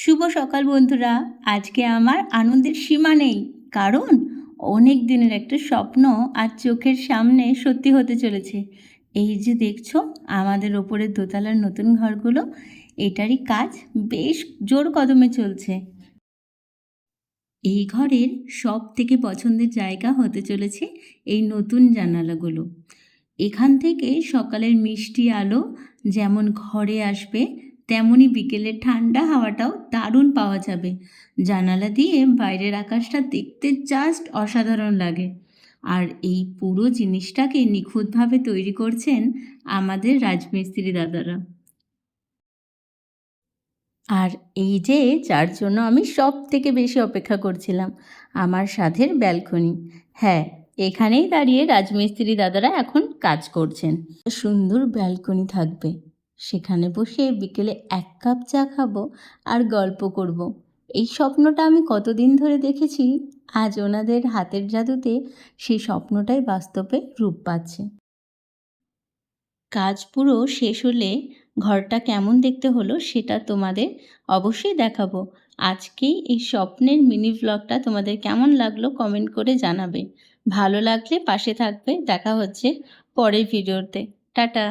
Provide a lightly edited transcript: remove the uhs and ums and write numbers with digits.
শুভ সকাল বন্ধুরা। আজকে আমার আনন্দের সীমা নেই, কারণ অনেক দিনের একটা স্বপ্ন আজ চোখের সামনে সত্যি হতে চলেছে। এই যে দেখছো আমাদের ওপরের দোতলার নতুন ঘরগুলো, এটারই কাজ বেশ জোর কদমে চলছে। এই ঘরের সব থেকে পছন্দের জায়গা হতে চলেছে এই নতুন জানালাগুলো। এখান থেকে সকালের মিষ্টি আলো যেমন ঘরে আসবে, তেমনই বিকেলের ঠান্ডা হাওয়াটাও দারুণ পাওয়া যাবে। জানালা দিয়ে বাইরের আকাশটা দেখতে জাস্ট অসাধারণ লাগে। আর এই পুরো জিনিসটাকে নিখুঁতভাবে তৈরি করছেন আমাদের রাজমিস্ত্রি দাদারা। আর এই যে যার জন্য আমি সব থেকে বেশি অপেক্ষা করছিলাম, আমার সাধের ব্যালকনি। হ্যাঁ, এখানেই দাঁড়িয়ে রাজমিস্ত্রি দাদারা এখন কাজ করছেন। সুন্দর ব্যালকনি থাকবে, সেখানে বসে বিকেলে এক কাপ চা খাবো আর গল্প করব। এই স্বপ্নটা আমি কতদিন ধরে দেখেছি, আজ ওনাদের হাতের জাদুতে সেই স্বপ্নটাই বাস্তবে রূপ পাচ্ছে। কাজ পুরো শেষ হলে ঘরটা কেমন দেখতে হলো সেটা তোমাদের অবশ্যই দেখাবো। আজকেই এই স্বপ্নের মিনি ভ্লগটা তোমাদের কেমন লাগলো কমেন্ট করে জানাবে। ভালো লাগলে পাশে থাকবে। দেখা হচ্ছে পরের ভিডিওতে। টাটা।